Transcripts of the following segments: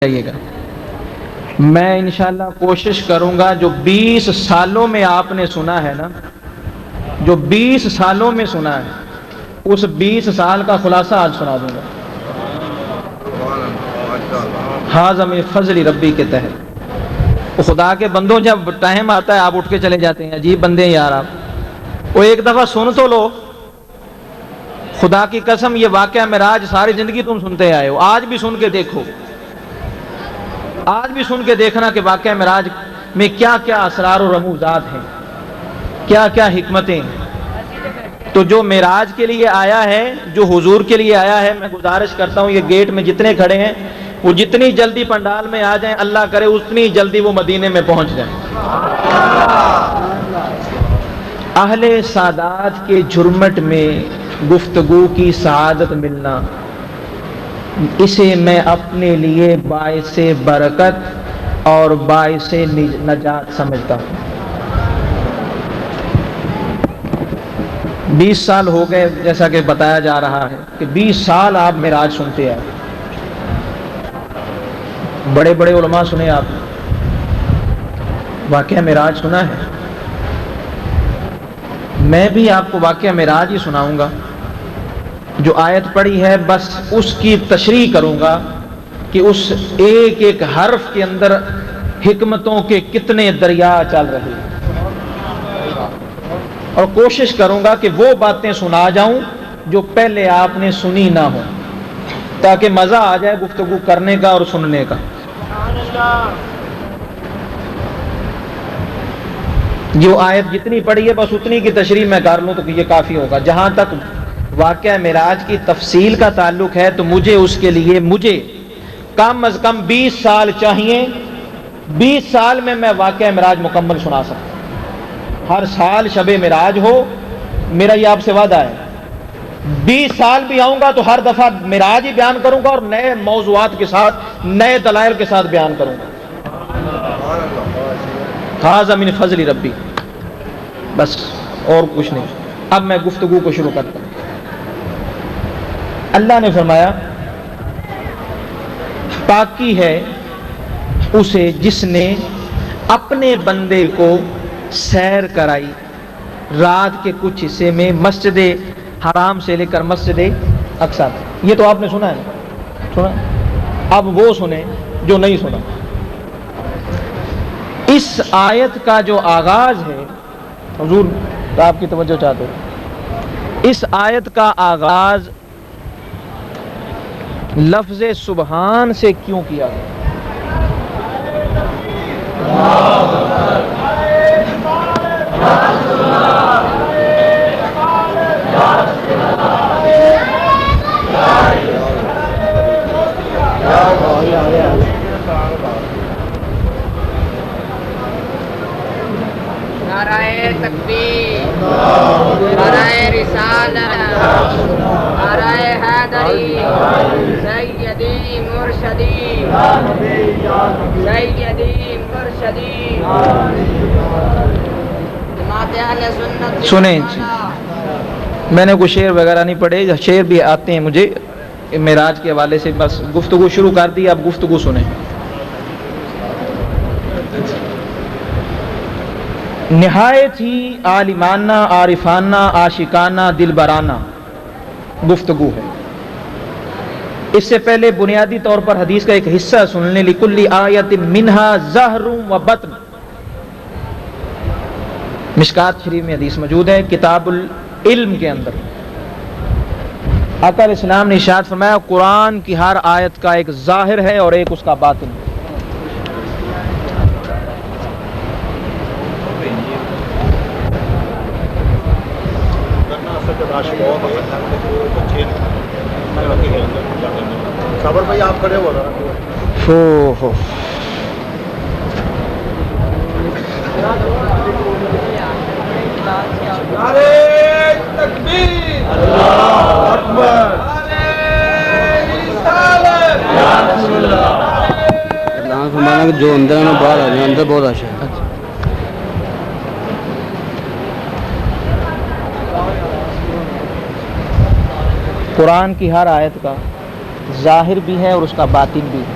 جائیے گا۔ میں انشاءاللہ کوشش کروں گا جو 20 سالوں میں آپ نے سنا ہے نا، جو 20 سالوں میں سنا ہے، اس 20 سال کا خلاصہ آج سنا دوں گا۔ ھذا من فضل ربی کے تحت خدا کے بندوں، جب ٹائم آتا ہے آپ اٹھ کے چلے جاتے ہیں، عجیب بندے ہیں یار آپ۔ وہ ایک دفعہ سن تو لو، خدا کی قسم یہ واقعہ معراج ساری زندگی تم سنتے آئے ہو، آج بھی سن کے دیکھو، آج بھی سن کے دیکھنا کہ واقعہ معراج میں کیا کیا اسرار و رموزات ہیں، کیا کیا حکمتیں ہیں۔ تو جو معراج کے لیے آیا ہے، جو حضور کے لیے آیا ہے، میں گزارش کرتا ہوں یہ گیٹ میں جتنے کھڑے ہیں وہ جتنی جلدی پنڈال میں آ جائیں، اللہ کرے اتنی جلدی وہ مدینے میں پہنچ جائیں۔ اہل سعادت کے جھرمٹ میں گفتگو کی سعادت ملنا، اسے میں اپنے لیے باعث برکت اور باعث نجات سمجھتا ہوں۔ 20 سال ہو گئے، جیسا کہ بتایا جا رہا ہے کہ 20 سال آپ معراج سنتے آئے، بڑے بڑے علماء سنے، آپ واقعہ معراج سنا ہے۔ میں بھی آپ کو واقعہ معراج ہی سناؤں گا، جو آیت پڑھی ہے بس اس کی تشریح کروں گا کہ اس ایک ایک حرف کے اندر حکمتوں کے کتنے دریا چل رہے ہیں، اور کوشش کروں گا کہ وہ باتیں سنا جاؤں جو پہلے آپ نے سنی نہ ہو، تاکہ مزہ آ جائے گفتگو کرنے کا اور سننے کا۔ جو آیت جتنی پڑھی ہے بس اتنی کی تشریح میں کر لوں تو یہ کافی ہوگا۔ جہاں تک واقعہ معراج کی تفصیل کا تعلق ہے تو مجھے اس کے لیے کم از کم 20 سال چاہیے۔ 20 سال میں واقعہ معراج مکمل سنا سکتا ہوں۔ ہر سال شب معراج ہو، میرا یہ آپ سے وعدہ ہے، 20 سال بھی آؤں گا تو ہر دفعہ معراج ہی بیان کروں گا، اور نئے موضوعات کے ساتھ، نئے دلائل کے ساتھ بیان کروں گا۔ ھذا من فضل ربی، بس اور کچھ نہیں۔ اب میں گفتگو کو شروع کرتا ہوں۔ اللہ نے فرمایا پاکی ہے اسے جس نے اپنے بندے کو سیر کرائی رات کے کچھ حصے میں، مسجد حرام سے لے کر مسجد اقصیٰ۔ یہ تو آپ نے سنا ہے، سنا؟ اب وہ سنیں جو نہیں سنا۔ اس آیت کا جو آغاز ہے، حضور آپ کی توجہ چاہتے ہیں، اس آیت کا آغاز لفظ سبحان سے کیوں کیا گیا؟ نعرہ تکبیر، نعرہ رسالت، نعرہ حیدری، سیدی مرشدی، سیدی مرشدی۔ سنیں، میں نے کوئی شعر وغیرہ نہیں پڑھے، شعر بھی آتے ہیں مجھے معراج کے حوالے سے، بس گفتگو شروع کر دی، اب گفتگو سنیں۔ نہایت ہی عالمانہ، عارفانہ، عاشقانہ، دلبرانہ گفتگو ہے۔ اس سے پہلے بنیادی طور پر حدیث کا ایک حصہ سننے، لکل آیت منہا ظہر و بطن، مشکات شریف میں حدیث موجود ہے، کتاب العلم کے اندر آقا علیہ السلام نے ارشاد فرمایا قرآن کی ہر آیت کا ایک ظاہر ہے اور ایک اس کا باطن ہے۔ صبر بھائی آپ کھڑے ہو رہا جو اندر باہر آ جائے، اندر بہت اچھا ہے۔ قرآن کی ہر آیت کا ظاہر بھی ہے اور اس کا باطن بھی ہے۔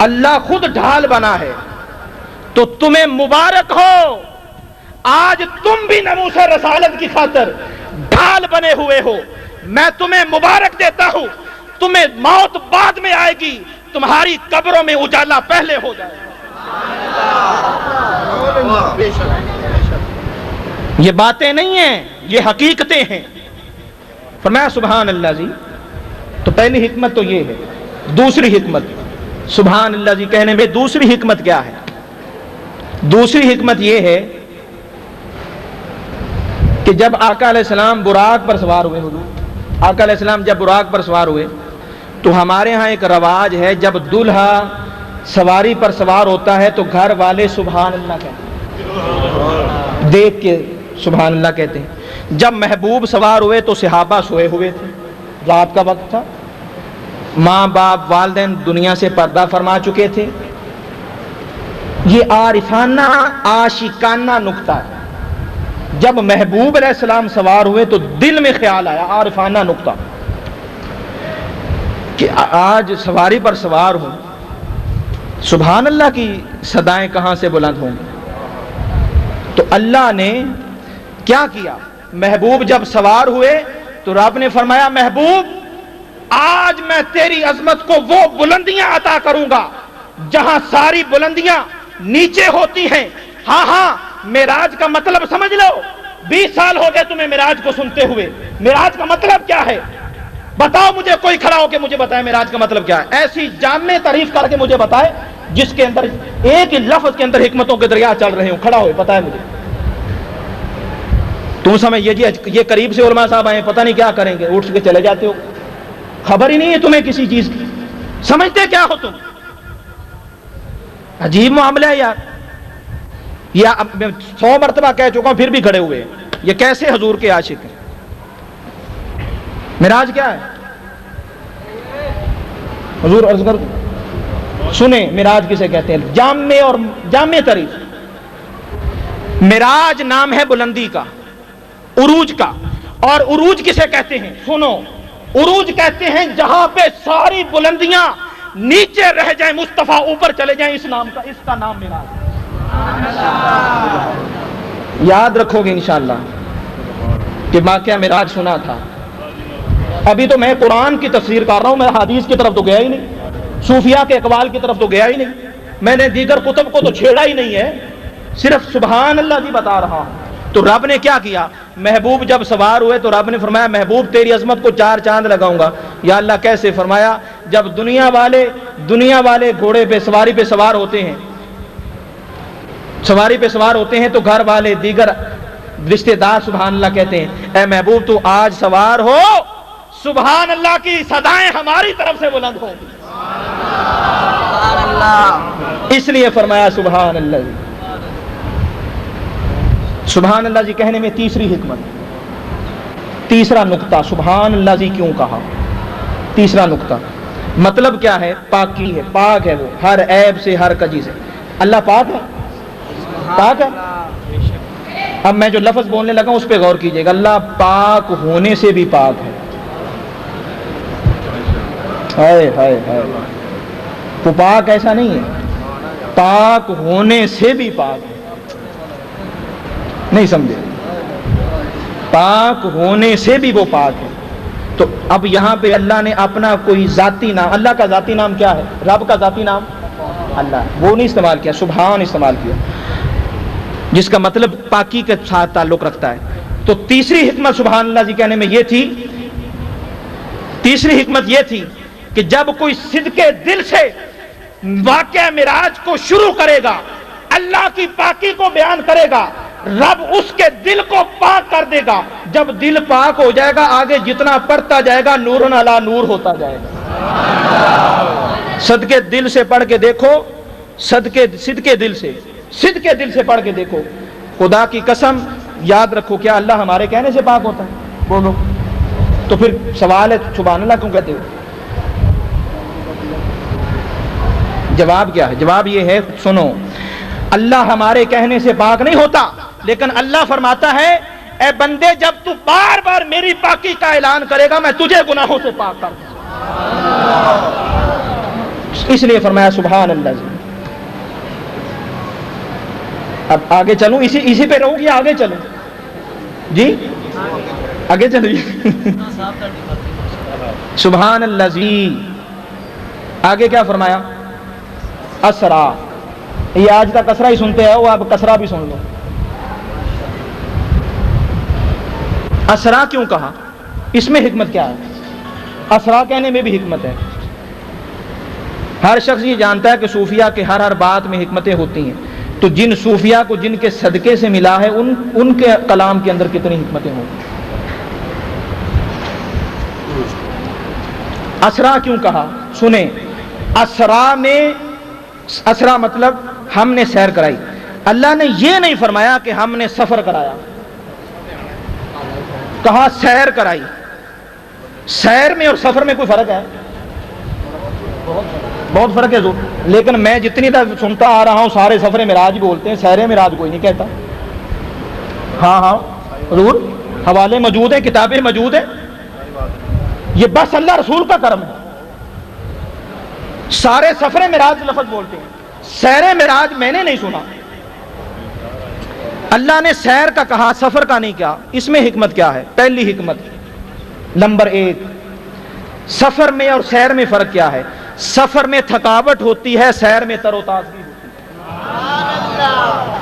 اللہ خود ڈھال بنا ہے، تو تمہیں مبارک ہو، آج تم بھی ناموس رسالت کی خاطر ڈھال بنے ہوئے ہو۔ میں تمہیں مبارک دیتا ہوں، تمہیں موت بعد میں آئے گی، تمہاری قبروں میں اجالا پہلے ہو جائے گا۔ یہ باتیں نہیں ہیں، یہ حقیقتیں ہیں۔ فرمایا سبحان اللہ جی۔ تو پہلی حکمت تو یہ ہے۔ دوسری حکمت سبحان اللہ جی کہنے میں دوسری حکمت کیا ہے؟ دوسری حکمت یہ ہے کہ جب آقا علیہ السلام براق پر سوار ہوئے، حضور آقا علیہ السلام جب براق پر سوار ہوئے تو ہمارے ہاں ایک رواج ہے، جب دلہا سواری پر سوار ہوتا ہے تو گھر والے سبحان اللہ کہتے ہیں، دیکھ کے سبحان اللہ کہتے ہیں۔ جب محبوب سوار ہوئے تو صحابہ سوئے ہوئے تھے، رات کا وقت تھا، ماں باپ والدین دنیا سے پردہ فرما چکے تھے۔ یہ عارفانہ عاشقانہ نکتہ ہے۔ جب محبوب علیہ السلام سوار ہوئے تو دل میں خیال آیا، عارفانہ نکتہ، کہ آج سواری پر سوار ہوں، سبحان اللہ کی صدائیں کہاں سے بلند ہوں گی؟ تو اللہ نے کیا کیا؟ محبوب جب سوار ہوئے تو رب نے فرمایا محبوب آج میں تیری عظمت کو وہ بلندیاں عطا کروں گا جہاں ساری بلندیاں نیچے ہوتی ہیں۔ ہاں ہاں، معراج کا مطلب سمجھ لو، 20 سال ہو گئے تمہیں معراج کو سنتے ہوئے۔ معراج کا مطلب کیا ہے؟ بتاؤ مجھے، کوئی کھڑا ہو کے مجھے بتائے معراج کا مطلب کیا ہے؟ ایسی جامع تعریف کر کے مجھے بتائے جس کے اندر ایک ہی لفظ کے اندر حکمتوں کے دریا چل رہے ہوں، کھڑا ہوئے بتائے مجھے۔ تم سمجھ یہ قریب سے علماء صاحب آئے، پتہ نہیں کیا کریں گے، اٹھ کے چلے جاتے ہو، خبر ہی نہیں ہے تمہیں کسی چیز کی، سمجھتے کیا ہو تم؟ عجیب معاملہ ہے یار۔ یا 100 مرتبہ کہہ چکا ہوں پھر بھی کھڑے ہوئے ہیں، یہ کیسے حضور کے عاشق ہیں؟ معراج کیا ہے؟ حضور عرض کر سنیں معراج کسے کہتے ہیں؟ جامع اور جامع تعریف۔ معراج نام ہے بلندی کا، عروج کا۔ اور عروج کسے کہتے ہیں؟ سنو، عروج کہتے ہیں جہاں پہ ساری بلندیاں نیچے رہ جائیں، مصطفیٰ اوپر چلے جائیں، اس کا نام معراج۔ یاد رکھو گے انشاءاللہ کہ واقعہ معراج سنا تھا۔ ابھی تو میں قرآن کی تفسیر کر رہا ہوں، میں حدیث کی طرف تو گیا ہی نہیں، صوفیاء کے اقوال کی طرف تو گیا ہی نہیں، میں نے دیگر کتب کو تو چھیڑا ہی نہیں ہے، صرف سبحان اللہ جی بتا رہا ہوں۔ تو رب نے کیا کیا؟ محبوب جب سوار ہوئے تو رب نے فرمایا محبوب تیری عظمت کو 4 چاند لگاؤں گا۔ یا اللہ کیسے؟ فرمایا جب دنیا والے گھوڑے پہ سواری پہ سوار ہوتے ہیں، سواری پہ سوار ہوتے ہیں تو گھر والے دیگر رشتہ دار سبحان اللہ کہتے ہیں۔ اے محبوب تو آج سوار ہو، سبحان اللہ کی صدائیں ہماری طرف سے بلند ہوں گی۔ اس لیے فرمایا سبحان اللہ جی۔ سبحان اللہ جی کہنے میں تیسری حکمت، تیسرا نقطہ، سبحان اللہ جی کیوں کہا؟ تیسرا نقطہ مطلب کیا ہے؟ پاکی ہے، پاک ہے وہ ہر عیب سے، ہر کجی سے۔ اللہ پاک ہے، پاک ہے۔ اب میں جو لفظ بولنے لگا اس پہ غور کیجئے گا، اللہ پاک ہونے سے بھی پاک ہے۔ ہائے ہائے ہائے، وہ پاک ایسا نہیں ہے، پاک ہونے سے بھی پاک ہے۔ نہیں سمجھے؟ پاک ہونے سے بھی وہ پاک ہے۔ تو اب یہاں پہ اللہ نے اپنا کوئی ذاتی نام، اللہ کا ذاتی نام کیا ہے؟ رب کا ذاتی نام اللہ، وہ نہیں استعمال کیا، سبحان استعمال کیا، جس کا مطلب پاکی کے ساتھ تعلق رکھتا ہے۔ تو تیسری حکمت سبحان اللہ جی کہنے میں یہ تھی، تیسری حکمت یہ تھی کہ جب کوئی صدقے دل سے واقعہ معراج کو شروع کرے گا، اللہ کی پاکی کو بیان کرے گا، رب اس کے دل کو پاک کر دے گا۔ جب دل پاک ہو جائے گا، آگے جتنا پڑھتا جائے گا نور علی نور ہوتا جائے گا۔ صدقے دل سے پڑھ کے دیکھو، صدقے دل سے پڑھ کے دیکھو، خدا کی قسم یاد رکھو، کیا اللہ ہمارے کہنے سے پاک ہوتا ہے؟ بولو۔ تو پھر سوال ہے سبحان اللہ کیوں کہتے ہو؟ جواب کیا ہے؟ جواب یہ ہے، سنو، اللہ ہمارے کہنے سے پاک نہیں ہوتا، لیکن اللہ فرماتا ہے اے بندے جب تو بار بار میری پاکی کا اعلان کرے گا میں تجھے گناہوں سے پاک کر دوں۔ اس لیے فرمایا سبحان اللہ. اب آگے چلوں, اسی پہ رہوں کہ آگے چلوں؟ جی آگے چلیے. سبحان الذی. آگے کیا فرمایا؟ اسرا. یہ آج تک اسرا ہی سنتے ہیں, وہ اب کسرا بھی سن لو. اسرا کیوں کہا؟ اس میں حکمت کیا ہے؟ اسرا کہنے میں بھی حکمت ہے. ہر شخص یہ جانتا ہے کہ صوفیہ کے ہر بات میں حکمتیں ہوتی ہیں, تو جن صوفیہ کو جن کے صدقے سے ملا ہے ان کے کلام کے اندر کتنی حکمتیں ہوں. اسرا کیوں کہا سنیں. اسرا مطلب ہم نے سیر کرائی. اللہ نے یہ نہیں فرمایا کہ ہم نے سفر کرایا, کہا سیر کرائی. سیر میں اور سفر میں کوئی فرق ہے؟ بہت فرق ہے. لیکن میں جتنی دفعہ سنتا آ رہا ہوں سارے سفر معراج بولتے ہیں, سیر معراج کوئی نہیں کہتا. ہاں حضور حوالے موجود ہیں, کتابیں موجود ہیں. یہ بس اللہ رسول کا کرم ہے. سارے سفر معراج لفظ بولتے ہیں, سیر معراج میں نے نہیں سنا. اللہ نے سیر کا کہا, سفر کا نہیں کہا. اس میں حکمت کیا ہے؟ پہلی حکمت نمبر 1, سفر میں اور سیر میں فرق کیا ہے؟ سفر میں تھکاوٹ ہوتی ہے, سیر میں تر و تازگی ہوتی ہے.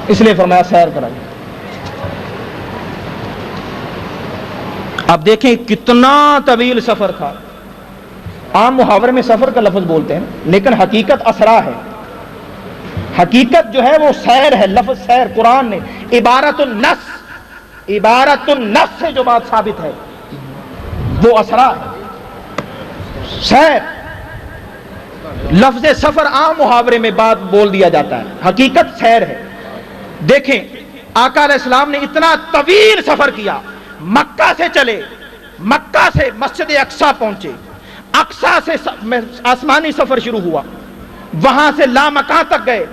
اس لیے فرمایا سیر کرائی. اب دیکھیں کتنا طویل سفر تھا. عام محاورے میں سفر کا لفظ بولتے ہیں, لیکن حقیقت اسرا ہے. حقیقت جو ہے وہ سیر ہے. لفظ سیر قرآن نے عبارت النفس سے جو بات ثابت ہے وہ اسرا ہے. سیر لفظ سفر عام محاورے میں بات بول دیا جاتا ہے, حقیقت سیر ہے. دیکھیں آقا علیہ السلام نے اتنا طویل سفر کیا. مکہ سے چلے, مکہ سے مسجد اقصی پہنچے, اقصی سے آسمانی سفر شروع ہوا, وہاں سے لامکاں تک گئے.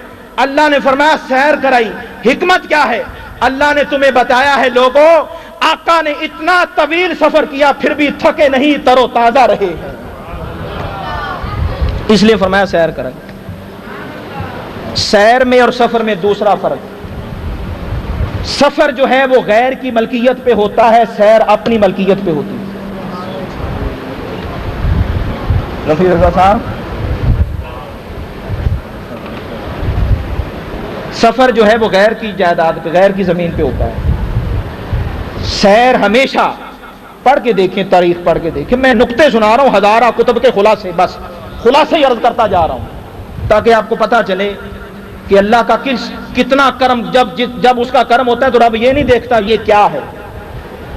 اللہ نے فرمایا سیر کرائی. حکمت کیا ہے؟ اللہ نے تمہیں بتایا ہے لوگوں, آقا نے اتنا طویل سفر کیا پھر بھی تھکے نہیں, تر و تازہ رہے ہیں. اس لیے فرمایا سیر کرائی. سیر میں اور سفر میں دوسرا فرق, سفر جو ہے وہ غیر کی ملکیت پہ ہوتا ہے, سیر اپنی ملکیت پہ ہوتی ہے. رفیع رضا صاحب, سفر جو ہے وہ غیر کی جائیداد پہ, غیر کی زمین پہ ہوتا ہے. سیر ہمیشہ پڑھ کے دیکھیں, تاریخ پڑھ کے دیکھیں. میں نقطے سنا رہا ہوں ہزارہ کتب کے خلاصے, بس خلاصے ہی عرض کرتا جا رہا ہوں تاکہ آپ کو پتہ چلے کہ اللہ کا کتنا کرم. جب اس کا کرم ہوتا ہے تو رب یہ نہیں دیکھتا یہ کیا ہے,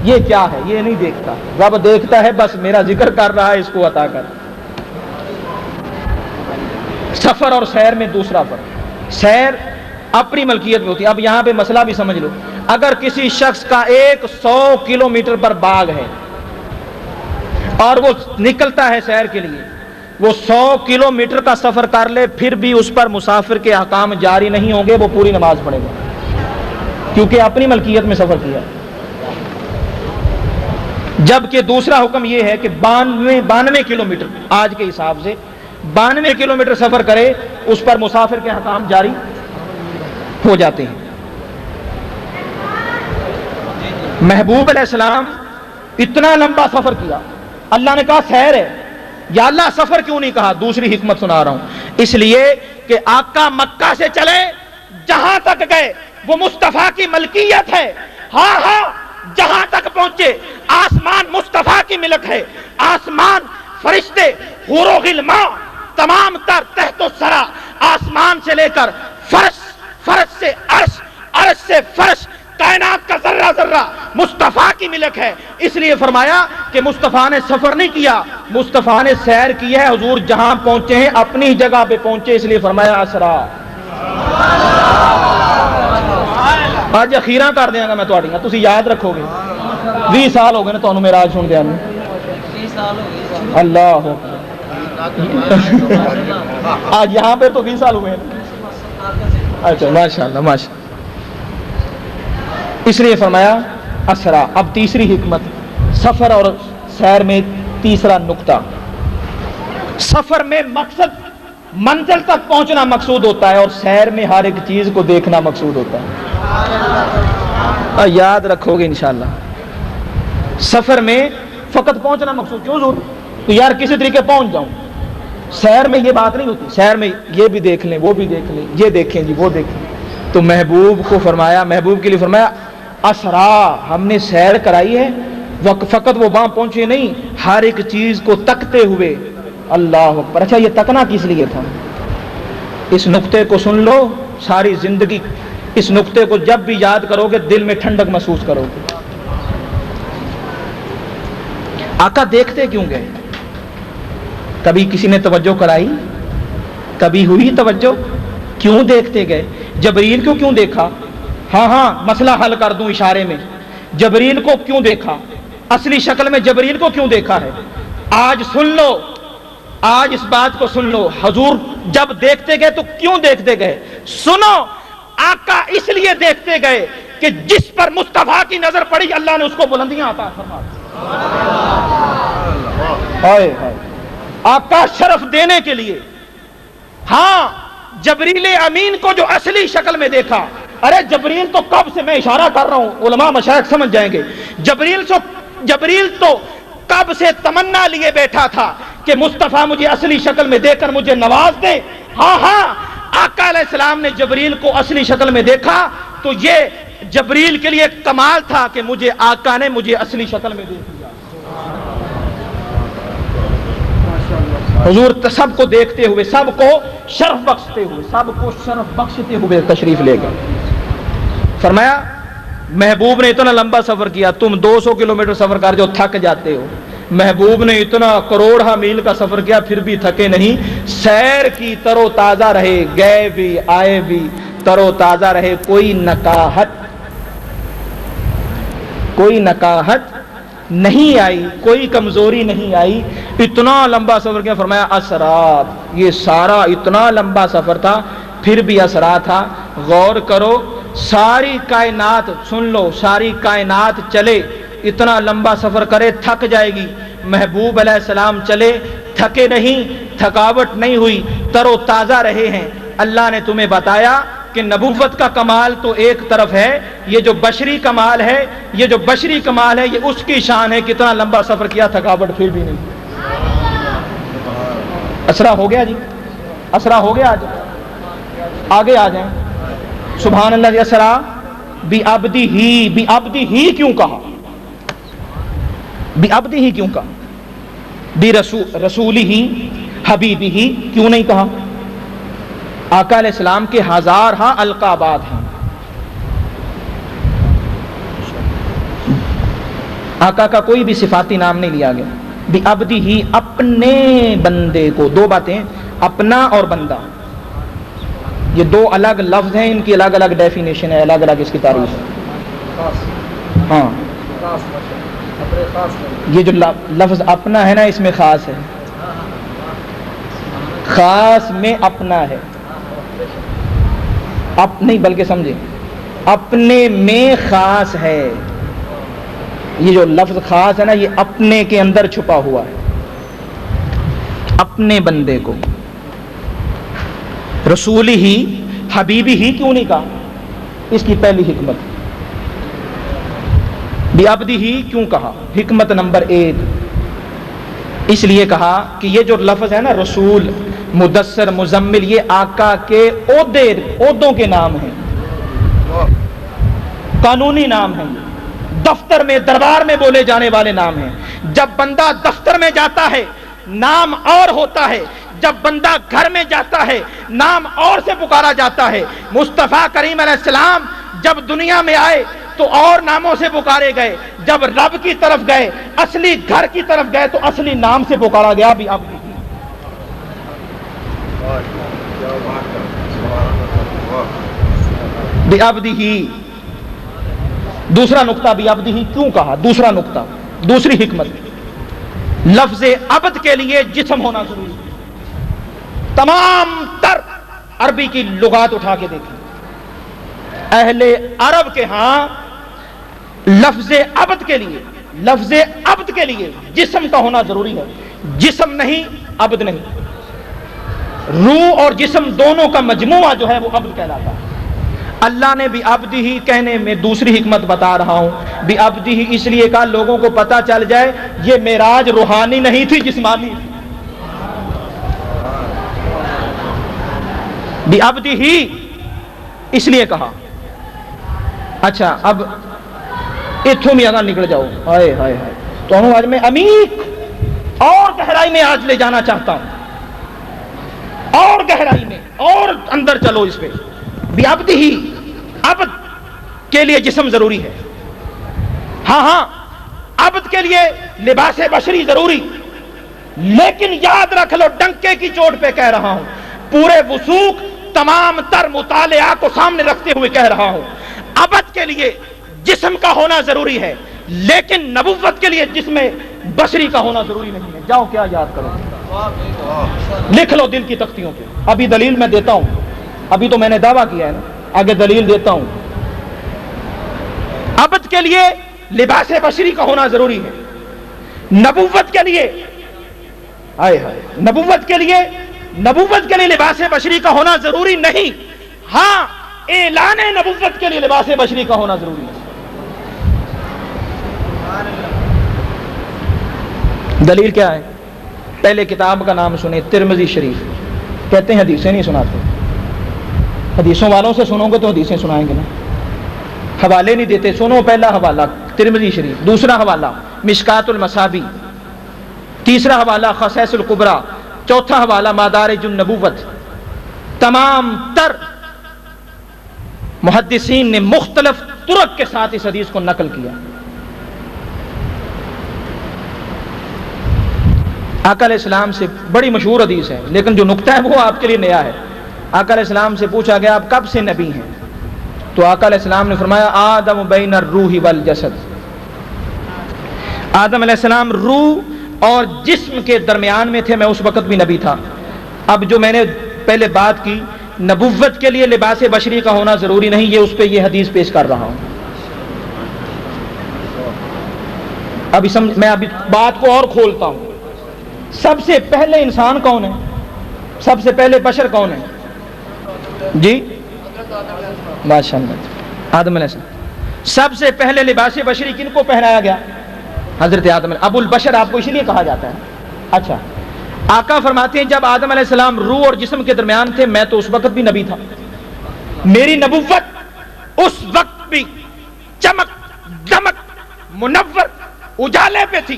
یہ کیا ہے, یہ نہیں دیکھتا. رب دیکھتا ہے بس میرا ذکر کر رہا ہے, اس کو عطا کر. سفر اور سیر میں دوسرا فرق, سیر اپنی ملکیت میں ہوتی ہے. اب یہاں پہ مسئلہ بھی سمجھ لو. اگر کسی شخص کا 100 کلومیٹر پر باغ ہے اور وہ نکلتا ہے سیر کے لیے, وہ 100 کلومیٹر کا سفر کر لے پھر بھی اس پر مسافر کے احکام جاری نہیں ہوں گے, وہ پوری نماز پڑھے گا کیونکہ اپنی ملکیت میں سفر کیا. جبکہ دوسرا حکم یہ ہے کہ 92 کلومیٹر آج کے حساب سے 92 کلومیٹر سفر کرے, اس پر مسافر کے احکام جاری ہو جاتے ہیں. محبوب علیہ السلام اتنا لمبا سفر کیا, اللہ نے کہا سیر ہے. یا اللہ سفر کیوں نہیں کہا؟ دوسری حکمت سنا رہا ہوں. اس لیے کہ آقا مکہ سے چلے, جہاں تک گئے وہ مصطفیٰ کی ملکیت ہے. ہاں ہاں جہاں تک پہنچے آسمان مصطفیٰ کی ملک ہے. آسمان, فرشتے, حور و غلمان تمام تر تحت و سرا, آسمان سے لے کر فرش, فرش سے عرش, عرش سے فرش, کائنات کا ذرہ ذرہ مصطفیٰ کی ملک ہے. اس لیے فرمایا کہ مصطفیٰ نے سفر نہیں کیا, مصطفیٰ نے سیر کی ہے. حضور جہاں پہنچے ہیں اپنی جگہ پہ پہنچے, اس لیے فرمایا اسرا. آج اخیراں کر دیاں گا میں تہاڈیاں, تسی یاد رکھو گے. 20 سال ہو گئے نا تانوں معراج سن دیا میں. 20 سال ہو گئے. اللہ آج یہاں پہ تو 20 سال ہوئے ہیں. اچھا ماشاءاللہ ماشاءاللہ. اس لیے فرمایا اسرا. اب تیسری حکمت, سفر اور سیر میں تیسرا نقطہ, سفر میں مقصد منزل تک پہنچنا مقصود ہوتا ہے اور سیر میں ہر ایک چیز کو دیکھنا مقصود ہوتا ہے. یاد رکھو گے انشاءاللہ. سفر میں فقط پہنچنا مقصود کیوں ضرور تو یار کسی طریقے پہنچ جاؤں. سیر میں یہ بات نہیں ہوتی. سیر میں یہ بھی دیکھ لیں وہ بھی دیکھ لیں یہ دیکھیں جی وہ دیکھیں. تو محبوب کو فرمایا, محبوب کے لیے فرمایا اسرا, ہم نے سیر کرائی ہے. فقط وہ وہاں پہنچے نہیں, ہر ایک چیز کو تکتے ہوئے. اللہ اکبر. اچھا یہ تکنا کس لیے تھا؟ اس نقطے کو سن لو, ساری زندگی اس نقطے کو جب بھی یاد کرو گے دل میں ٹھنڈک محسوس کرو گے. آقا دیکھتے کیوں گئے؟ کبھی کسی نے توجہ کرائی؟ کبھی ہوئی توجہ؟ کیوں دیکھتے گئے؟ جبریل کو کیوں دیکھا؟ ہاں مسئلہ حل کر دوں اشارے میں. جبریل کو کیوں دیکھا؟ اصلی شکل میں جبریل کو کیوں دیکھا ہے؟ آج سن لو, آج اس بات کو سن لو. حضور جب دیکھتے گئے تو کیوں دیکھتے گئے؟ سنو, آقا اس لیے دیکھتے گئے کہ جس پر مصطفیٰ کی نظر پڑی اللہ نے اس کو بلندیاں عطا فرما دی. آقا شرف دینے کے لیے. ہاں جبریل امین کو جو اصلی شکل میں دیکھا, ارے جبریل تو کب سے, میں اشارہ کر رہا ہوں, علماء مشائخ سمجھ جائیں گے. جبریل تو کب سے تمنا لیے بیٹھا تھا کہ مصطفیٰ مجھے اصلی شکل میں دے کر مجھے نواز دے. ہاں آقا علیہ السلام نے جبریل کو اصلی شکل میں دیکھا تو یہ جبریل کے لیے ایک کمال تھا کہ مجھے آقا نے مجھے اصلی شکل میں دیکھ لیا. حضور سب کو دیکھتے ہوئے, سب کو شرف بخشتے ہوئے, سب کو شرف بخشتے ہوئے تشریف لے گئے. فرمایا محبوب نے اتنا لمبا سفر کیا, تم 200 کلومیٹر سفر کر جو تھک جاتے ہو. محبوب نے اتنا کروڑہ میل کا سفر کیا پھر بھی تھکے نہیں. سیر کی تر و تازہ رہے, گئے بھی آئے بھی تر و تازہ رہے. کوئی نکاہت نہیں آئی, کوئی کمزوری نہیں آئی. اتنا لمبا سفر کیا. فرمایا اثرات, یہ سارا اتنا لمبا سفر تھا پھر بھی اثرات تھا. غور کرو, ساری کائنات سن لو, ساری کائنات چلے, اتنا لمبا سفر کرے تھک جائے گی. محبوب علیہ السلام چلے, تھکے نہیں, تھکاوٹ نہیں ہوئی, تر و تازہ رہے ہیں. اللہ نے تمہیں بتایا کہ نبوت کا کمال تو ایک طرف ہے, یہ جو بشری کمال ہے, یہ جو بشری کمال ہے یہ اس کی شان ہے. کتنا لمبا سفر کیا, تھکاوٹ پھر بھی نہیں. اسرا ہو گیا جی, اسرا ہو گیا. آگے آ جائیں. سبحان اللہ. اسرا بی عبدی ہی کیوں کہا؟ بی عبدی ہی کیوں کہا؟ بی رسولی ہی حبیبی ہی کیوں نہیں کہا؟ آقا علیہ السلام کے ہزار القابات ہیں. آقا کا کوئی بھی صفاتی نام نہیں لیا گیا. بی عبدی ہی, اپنے بندے کو. دو باتیں, اپنا اور بندہ, یہ دو الگ لفظ ہیں, ان کی الگ الگ ڈیفینیشن ہے, الگ الگ اس کی تعریف ہے. ہاں یہ جو لفظ اپنا ہے نا اس میں خاص ہے, خاص میں اپنا ہے. نہیں بلکہ سمجھیں, اپنے میں خاص ہے. یہ جو لفظ خاص ہے نا یہ اپنے کے اندر چھپا ہوا ہے, اپنے بندے کو. رسولی ہی حبیبی ہی کیوں نہیں کہا؟ اس کی پہلی حکمت. بی عبدی ہی کیوں کہا؟ حکمت نمبر 1, اس لیے کہا کہ یہ جو لفظ ہے نا رسول, مدثر, مزمل, یہ آقا کے عہدوں کے نام ہیں, قانونی نام ہیں, دفتر میں دربار میں بولے جانے والے نام ہیں. جب بندہ دفتر میں جاتا ہے نام اور ہوتا ہے, جب بندہ گھر میں جاتا ہے نام اور سے پکارا جاتا ہے. مصطفیٰ کریم علیہ السلام جب دنیا میں آئے تو اور ناموں سے پکارے گئے, جب رب کی طرف گئے, اصلی گھر کی طرف گئے تو اصلی نام سے پکارا گیا. بھی اب بی عبدی ہی. دوسرا نقطہ, بی عبدی ہی کیوں کہا؟ دوسرا نقطہ, دوسری حکمت, لفظ عبد کے لیے جسم ہونا ضروری ہے. تمام تر عربی کی لغات اٹھا کے دیکھیں, اہل عرب کے ہاں لفظ عبد کے لیے جسم کا ہونا ضروری ہے. جسم نہیں عبد نہیں. روح اور جسم دونوں کا مجموعہ جو ہے وہ عبد کہلاتا ہے۔ اللہ نے بھی عبد ہی کہنے میں دوسری حکمت بتا رہا ہوں، بھی عبد ہی اس لیے کہا لوگوں کو پتہ چل جائے یہ معراج روحانی نہیں تھی، جسمانی تھی۔ بھی عبد ہی اس لیے کہا۔ اچھا اب اتھوں میں اگر نکل جاؤ، ہائے ہائے ہائے، تو آج میں عمیق اور گہرائی میں آج لے جانا چاہتا ہوں، اور گہرائی میں اور اندر چلو اس پہ۔ بھی عبد ہی، عبد کے لیے جسم ضروری ہے، ہاں ہاں عبد کے لیے لباس بشری ضروری، لیکن یاد رکھ لو، ڈنکے کی چوٹ پہ کہہ رہا ہوں، پورے وثوق تمام تر مطالعہ کو سامنے رکھتے ہوئے کہہ رہا ہوں، عبد کے لیے جسم کا ہونا ضروری ہے، لیکن نبوت کے لیے جسم بشری کا ہونا ضروری نہیں ہے۔ جاؤ کیا یاد کرو، لکھ لو دل کی تختیوں پہ۔ ابھی دلیل میں دیتا ہوں، ابھی تو میں نے دعویٰ کیا ہے نا، آگے دلیل دیتا ہوں۔ عبد کے لیے لباس بشری کا ہونا ضروری ہے، نبوت کے لیے ہائے ہائے، نبوت کے لیے لباس بشری کا ہونا ضروری نہیں، ہاں اعلان نبوت کے لیے لباس بشری کا ہونا ضروری ہے۔ دلیل کیا ہے؟ پہلے کتاب کا نام سنیں، ترمذی شریف، کہتے ہیں حدیثیں نہیں سناتے، حدیثوں والوں سے سنو گے تو حدیثیں سنائیں گے نا، حوالے نہیں دیتے۔ سنو پہلا حوالہ ترمذی شریف، دوسرا حوالہ مشکات المصابی، تیسرا حوالہ خصائص الکبریٰ، چوتھا حوالہ مدارج النبوت۔ تمام تر محدثین نے مختلف طرق کے ساتھ اس حدیث کو نقل کیا۔ آقا علیہ السلام سے بڑی مشہور حدیث ہے، لیکن جو نکتہ ہے وہ آپ کے لیے نیا ہے۔ آقا علیہ السلام سے پوچھا گیا آپ کب سے نبی ہیں؟ تو آقا علیہ السلام نے فرمایا آدم بین الروح والجسد، آدم علیہ السلام روح اور جسم کے درمیان میں تھے، میں اس وقت بھی نبی تھا۔ اب جو میں نے پہلے بات کی نبوت کے لیے لباس بشری کا ہونا ضروری نہیں، یہ اس پہ یہ حدیث پیش کر رہا ہوں۔ میں ابھی بات کو اور کھولتا ہوں۔ سب سے پہلے انسان کون ہے؟ سب سے پہلے بشر کون ہے؟ جی بادشاہ آدم علیہ السلام۔ سب سے پہلے لباس بشری کن کو پہنایا گیا؟ حضرت آدم علیہ، ابو البشر آپ کو اسی لیے کہا جاتا ہے۔ اچھا آقا فرماتے ہیں جب آدم علیہ السلام روح اور جسم کے درمیان تھے، میں تو اس وقت بھی نبی تھا، میری نبوت اس وقت بھی چمک دمک منور اجالے پہ تھی،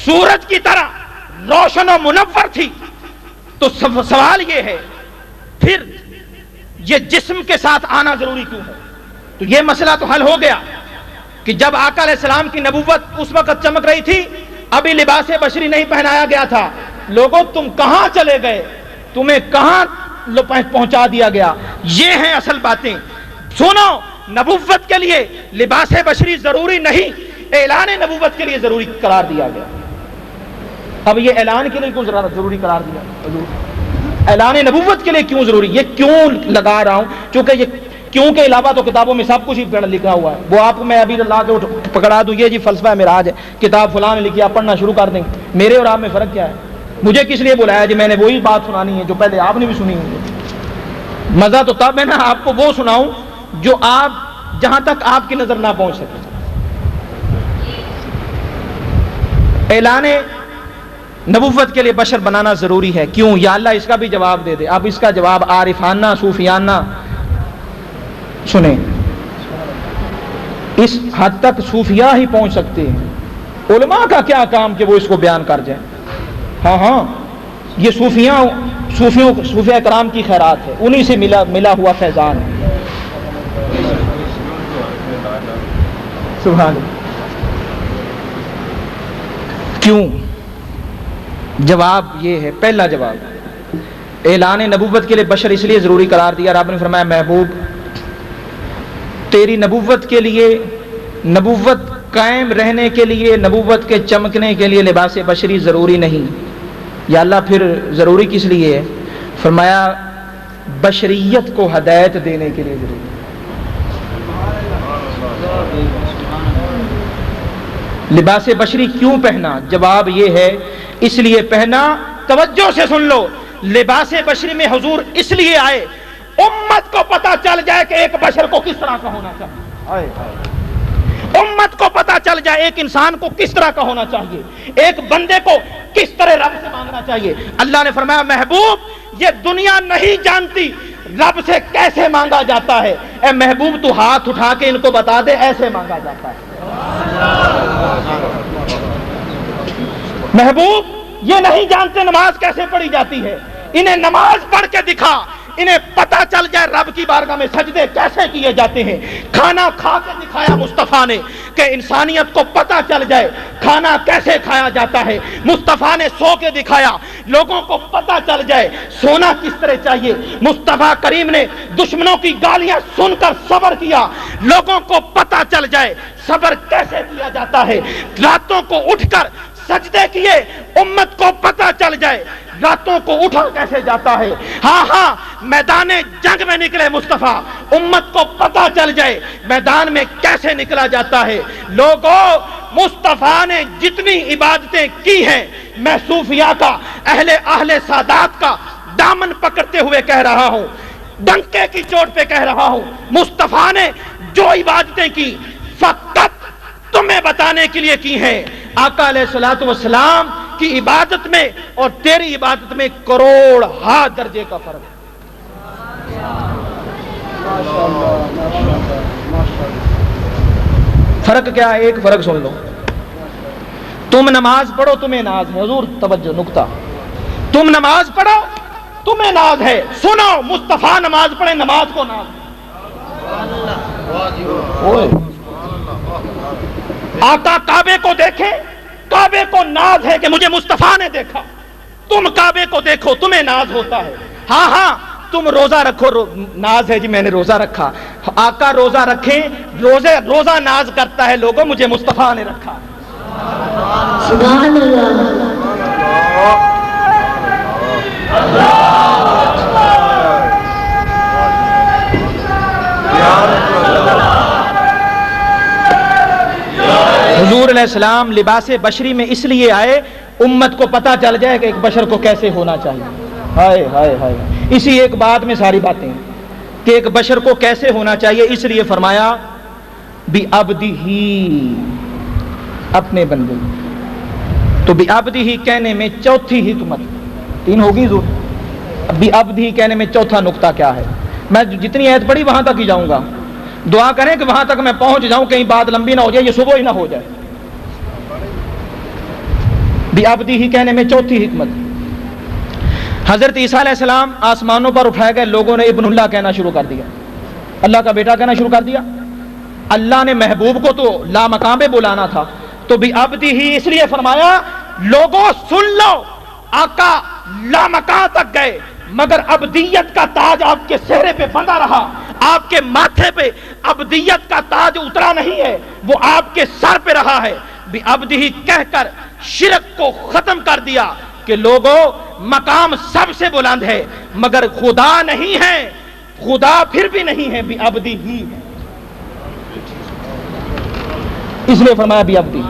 سورج کی طرح روشن و منور تھی۔ تو سوال یہ ہے پھر یہ جسم کے ساتھ آنا ضروری کیوں ہے؟ تو یہ مسئلہ تو حل ہو گیا کہ جب آقا علیہ السلام کی نبوت اس وقت چمک رہی تھی، ابھی لباس بشری نہیں پہنایا گیا تھا۔ لوگوں تم کہاں چلے گئے، تمہیں کہاں پہنچا دیا گیا؟ یہ ہیں اصل باتیں۔ سنو، نبوت کے لیے لباس بشری ضروری نہیں، اعلان نبوت کے لیے ضروری قرار دیا گیا۔ اب یہ اعلان کے لیے کیوں ضروری قرار دیا؟ اعلان نبوت کے لیے کیوں ضروری؟ یہ کیوں لگا رہا ہوں؟ چونکہ یہ کیوں کے علاوہ تو کتابوں میں سب کچھ ہی لکھا ہوا ہے، وہ آپ کو میں ابھی لا کے پکڑا دوں یہ جی فلسفہ معراج ہے، کتاب فلاں نے لکھی، آپ پڑھنا شروع کر دیں، میرے اور آپ میں فرق کیا ہے؟ مجھے کس لیے بلایا جی؟ میں نے وہی بات سنانی ہے جو پہلے آپ نے بھی سنی ہوئی۔ مزہ تو تب ہے نا آپ کو وہ سناؤں جو آپ جہاں تک آپ کی نظر نہ پہنچ سکے۔ اعلان نبوت کے لیے بشر بنانا ضروری ہے، کیوں؟ یا اللہ اس کا بھی جواب دے دے۔ اب اس کا جواب عارفانہ صوفیانہ سنیں، اس حد تک صوفیاء ہی پہنچ سکتے ہیں، علماء کا کیا کام کہ وہ اس کو بیان کر جائیں۔ ہاں ہاں یہ صوفیاء کرام کی خیرات ہے، انہی سے ملا ہوا فیضان ہے۔ سبحان اللہ۔ کیوں؟ جواب یہ ہے، پہلا جواب اعلان نبوت کے لیے بشر اس لیے ضروری قرار دیا، رب نے فرمایا محبوب تیری نبوت کے لیے، نبوت قائم رہنے کے لیے، نبوت کے چمکنے کے لیے لباس بشری ضروری نہیں۔ یا اللہ پھر ضروری کس لیے ہے؟ فرمایا بشریت کو ہدایت دینے کے لیے ضروری۔ لباس بشری کیوں پہنا؟ جواب یہ ہے اس لیے پہنا، توجہ سے سن لو، لباس بشری میں حضور اس لیے آئے امت کو پتا چل جائے کہ ایک بشر کو کس طرح کا ہونا چاہیے، امت کو پتا چل جائے ایک انسان کو کس طرح کا ہونا چاہیے، ایک بندے کو کس طرح رب سے مانگنا چاہیے۔ اللہ نے فرمایا محبوب یہ دنیا نہیں جانتی رب سے کیسے مانگا جاتا ہے، اے محبوب تو ہاتھ اٹھا کے ان کو بتا دے ایسے مانگا جاتا ہے۔ محبوب یہ نہیں جانتے نماز کیسے پڑھی جاتی ہے، انہیں نماز پڑھ کے دکھا، انہیں پتا چل جائے رب کی بارگاہ میں سجدے کیسے کیے جاتے ہیں۔ کھانا کھا کے دکھایا مصطفیٰ نے کہ انسانیت کو پتا چل جائے کھانا کیسے کھایا جاتا ہے۔ مصطفیٰ نے سو کے دکھایا لوگوں کو پتا چل جائے سونا کس طرح چاہیے۔ مصطفیٰ کریم نے دشمنوں کی گالیاں سن کر صبر کیا، لوگوں کو پتا چل جائے صبر کیسے کیا جاتا ہے۔ راتوں کو اٹھ کر سجدے کیے، امت کو پتا چل جائے راتوں کو اٹھا کیسے جاتا ہے۔ ہاں میدان جنگ میں نکلے مصطفیٰ، امت کو پتا چل جائے میدان میں کیسے نکلا جاتا ہے۔ لوگوں مصطفیٰ نے جتنی عبادتیں کی ہیں میں صوفیاء کا اہل سادات کا دامن پکڑتے ہوئے کہہ رہا ہوں، ڈنکے کی چوٹ پہ کہہ رہا ہوں، مصطفیٰ نے جو عبادتیں کی فقط تمہیں بتانے کے لیے کی ہیں۔ آقا علیہ الصلوۃ والسلام کی عبادت میں اور تیری عبادت میں کروڑ ہا درجے کا فرق ہے۔ فرق کیا ہے؟ ایک فرق سن لو، تم نماز پڑھو تمہیں ناز ہے، حضور توجہ نکتہ، تم نماز پڑھو تمہیں ناز ہے، سنو مصطفیٰ نماز پڑھے نماز کو ناز ہے۔ آقا کعبے کو دیکھے کعبے کو ناز ہے کہ مجھے مصطفیٰ نے دیکھا، تم کعبے کو دیکھو تمہیں ناز ہوتا ہے۔ ہاں تم روزہ رکھو ناز ہے جی میں نے روزہ رکھا، آقا روزہ رکھیں روزہ ناز کرتا ہے لوگوں مجھے مصطفیٰ نے رکھا۔ سبحان حضور علیہ السلام لباس بشری میں اس لیے آئے امت کو پتا چل جائے کہ ایک بشر کو کیسے ہونا چاہیے۔ ہائے ہائے ہائے، اسی ایک بات میں ساری باتیں کہ ایک بشر کو کیسے ہونا چاہیے، اس لیے فرمایا بعبدہ، اپنے بندے۔ تو بعبدہ کہنے میں چوتھی حکمت، تین ہوگی ضرور، بعبدہ کہنے میں چوتھا نقطہ کیا ہے؟ میں جتنی آیت پڑھی وہاں تک ہی جاؤں گا، دعا کریں کہ وہاں تک میں پہنچ جاؤں، کہیں بات لمبی نہ ہو جائے، یہ صبح ہی نہ ہو جائے۔ بعبدہ کہنے میں چوتھی حکمت، حضرت عیسیٰ علیہ السلام آسمانوں پر اٹھائے گئے، لوگوں نے ابن اللہ کہنا شروع کر دیا، اللہ کا بیٹا کہنا شروع کر دیا۔ اللہ نے محبوب کو تو لامقام پہ بلانا تھا، تو بعبدہ اس لیے فرمایا لوگوں سن لو، آقا لامقام تک گئے مگر عبدیت کا تاج آپ کے چہرے پہ بندھا رہا، آپ کے ماتھے پہ عبدیت کا تاج اترا نہیں ہے، وہ آپ کے سر پہ رہا ہے۔ بعبدہ کہہ کر شرک کو ختم کر دیا کہ لوگوں مقام سب سے بلند ہے مگر خدا نہیں ہے، خدا پھر بھی نہیں ہے، بعبدہ ہی ہے، اس لیے فرمایا بعبدہ۔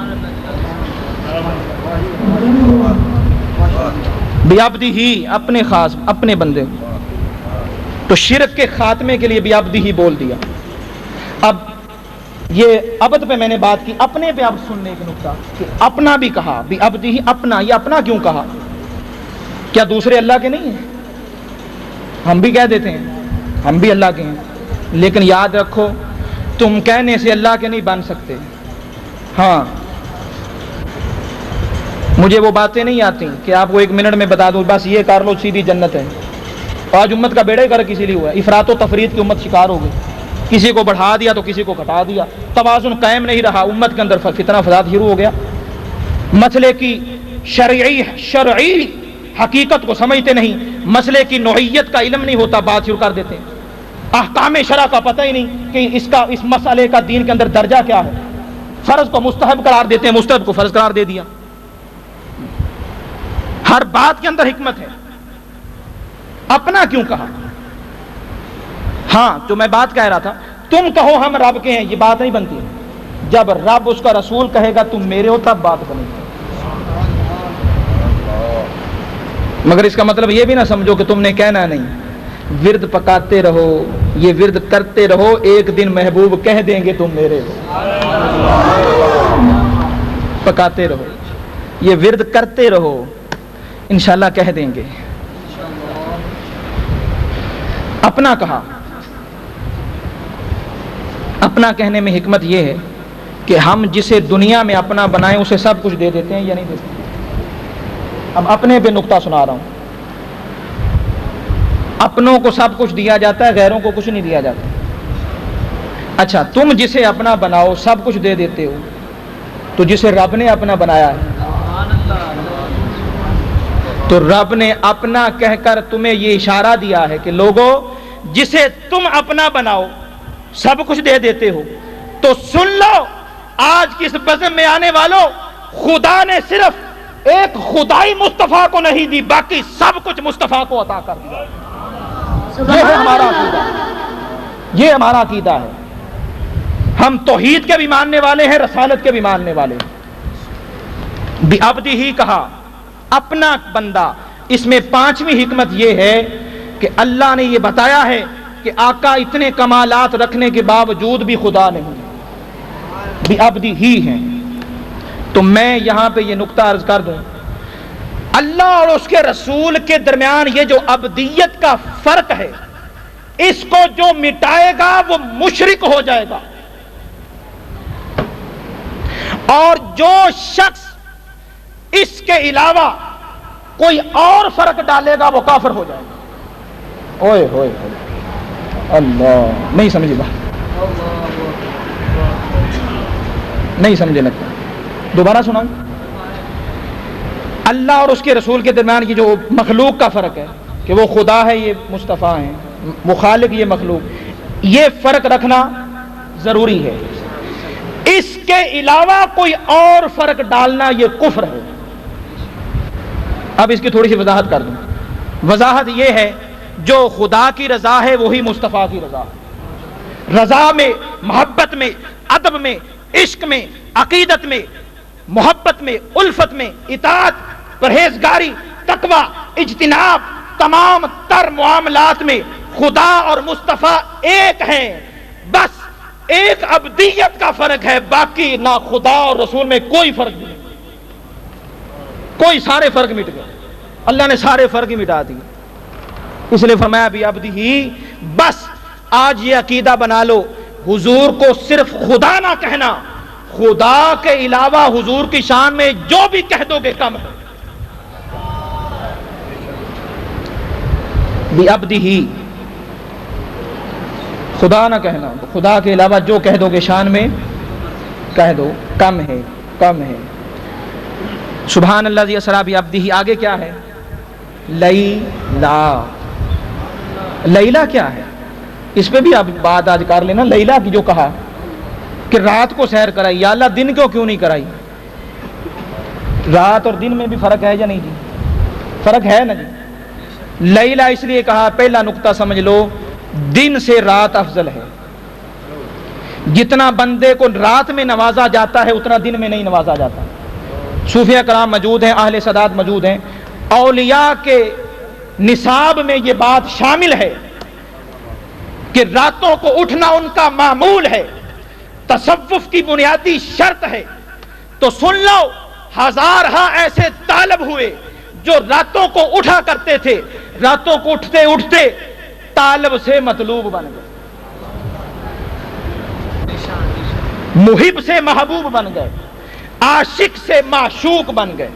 بعبدہ ہی اپنے خاص اپنے بندے، تو شرک کے خاتمے کے لیے بعبدہ ہی بول دیا۔ اب یہ عبد پہ میں نے بات کی، اپنے پہ اب سننے ایک نقطہ کہ اپنا بھی کہا، بعبدہ ہی اپنا، یہ اپنا کیوں کہا؟ کیا دوسرے اللہ کے نہیں ہیں؟ ہم بھی کہہ دیتے ہیں ہم بھی اللہ کے ہیں، لیکن یاد رکھو تم کہنے سے اللہ کے نہیں بن سکتے۔ ہاں مجھے وہ باتیں نہیں آتی کہ آپ کو ایک منٹ میں بتا دوں بس یہ کر لو سیدھی جنت ہے۔ آج امت کا بیڑا ہی کر کسی لیے ہوا ہے، افراط و تفرید کی امت شکار ہو گئی، کسی کو بڑھا دیا تو کسی کو گھٹا دیا، توازن قائم نہیں رہا، امت کے اندر فتنہ فساد شروع ہو گیا۔ مسئلے کی شرعی حقیقت کو سمجھتے نہیں، مسئلے کی نوعیت کا علم نہیں ہوتا، بات شروع کر دیتے ہیں، احکام شرع کا پتہ ہی نہیں کہ اس مسئلے کا دین کے اندر درجہ کیا ہے، فرض کو مستحب قرار دیتے ہیں، مستحب کو فرض قرار دے دیا۔ ہر بات کے اندر حکمت ہے، اپنا کیوں کہا؟ ہاں تو میں بات کہہ رہا تھا، تم کہو ہم رب کے ہیں، یہ بات نہیں بنتی، جب رب اس کا رسول کہے گا تم میرے ہو تب بات بنے گی۔ مگر اس کا مطلب یہ بھی نہ سمجھو کہ تم نے کہنا نہیں، ورد پکاتے رہو، یہ ورد کرتے رہو، ایک دن محبوب کہہ دیں گے تم میرے ہو۔ پکاتے رہو، یہ ورد کرتے رہو، انشاءاللہ کہہ دیں گے۔ اپنا کہا، اپنا کہنے میں حکمت یہ ہے کہ ہم جسے دنیا میں اپنا بنائیں اسے سب کچھ دے دیتے ہیں یا نہیں دیتے؟ اب اپنے پہ نقطہ سنا رہا ہوں، اپنوں کو سب کچھ دیا جاتا ہے، غیروں کو کچھ نہیں دیا جاتا۔ اچھا، تم جسے اپنا بناؤ سب کچھ دے دیتے ہو، تو جسے رب نے اپنا بنایا ہے تو رب نے اپنا کہہ کر تمہیں یہ اشارہ دیا ہے کہ لوگوں جسے تم اپنا بناؤ سب کچھ دے دیتے ہو، تو سن لو آج کی اس بزم میں آنے والوں، خدا نے صرف ایک خدائی مصطفیٰ کو نہیں دی، باقی سب کچھ مصطفیٰ کو عطا کر دیا۔ یہ ہے ہمارا عقیدہ، یہ ہمارا عقیدہ ہے۔ ہم توحید کے بھی ماننے والے ہیں، رسالت کے بھی ماننے والے ہیں۔ بعبدہ ہی کہا، اپنا بندہ۔ اس میں پانچویں حکمت یہ ہے کہ اللہ نے یہ بتایا ہے کہ آقا اتنے کمالات رکھنے کے باوجود بھی خدا نہیں، بعبدہ ہی ہیں۔ تو میں یہاں پہ یہ نقطہ عرض کر دوں، اللہ اور اس کے رسول کے درمیان یہ جو عبدیت کا فرق ہے، اس کو جو مٹائے گا وہ مشرک ہو جائے گا، اور جو شخص اس کے علاوہ کوئی اور فرق ڈالے گا وہ کافر ہو جائے گا۔ اوئے ہوئے اللہ، نہیں سمجھے بات، نہیں سمجھے لگتا، دوبارہ سناؤں۔ اللہ اور اس کے رسول کے درمیان یہ جو مخلوق کا فرق ہے کہ وہ خدا ہے یہ مصطفیٰ ہیں، مخالق یہ مخلوق، یہ فرق رکھنا ضروری ہے۔ اس کے علاوہ کوئی اور فرق ڈالنا یہ کفر ہے۔ اب اس کی تھوڑی سی وضاحت کر دوں۔ وضاحت یہ ہے جو خدا کی رضا ہے وہی مصطفیٰ کی رضا ہے۔ رضا میں، محبت میں، ادب میں، عشق میں، عقیدت میں، محبت میں، الفت میں، اطاعت، پرہیزگاری، تقوی، اجتناب، تمام تر معاملات میں خدا اور مصطفیٰ ایک ہیں، بس ایک عبدیت کا فرق ہے، باقی نہ خدا اور رسول میں کوئی فرق نہیں، کوئی سارے فرق مٹ گئے، اللہ نے سارے فرق ہی مٹا دیے۔ اس لیے فرمایا بعبدہ ہی، بس آج یہ عقیدہ بنا لو، حضور کو صرف خدا نہ کہنا، خدا کے علاوہ حضور کی شان میں جو بھی کہہ دو گے کم ہے۔ بعبدہ ہی، خدا نہ کہنا، خدا کے علاوہ جو کہہ دو گے شان میں کہہ دو کم ہے، کم ہے۔ سبحان اللہ ذی اسریٰ بعبدہ، آگے کیا ہے؟ لیلا۔ لیلا کیا ہے؟ اس پہ بھی آپ بات آج کر لینا۔ لیلا کی جو کہا کہ رات کو سیر کرائی، یا اللہ دن کو کیوں نہیں کرائی؟ رات اور دن میں بھی فرق ہے یا نہیں جی؟ فرق ہے نا جی۔ لیلا اس لیے کہا، پہلا نقطہ سمجھ لو، دن سے رات افضل ہے۔ جتنا بندے کو رات میں نوازا جاتا ہے اتنا دن میں نہیں نوازا جاتا۔ صوفیہ کرام موجود ہیں، اہل سداد موجود ہیں، اولیاء کے نصاب میں یہ بات شامل ہے کہ راتوں کو اٹھنا ان کا معمول ہے، تصوف کی بنیادی شرط ہے۔ تو سن لو، ہزارہا ایسے طالب ہوئے جو راتوں کو اٹھا کرتے تھے، راتوں کو اٹھتے اٹھتے طالب سے مطلوب بن گئے، محب سے محبوب بن گئے، عاشق سے معشوق بن گئے۔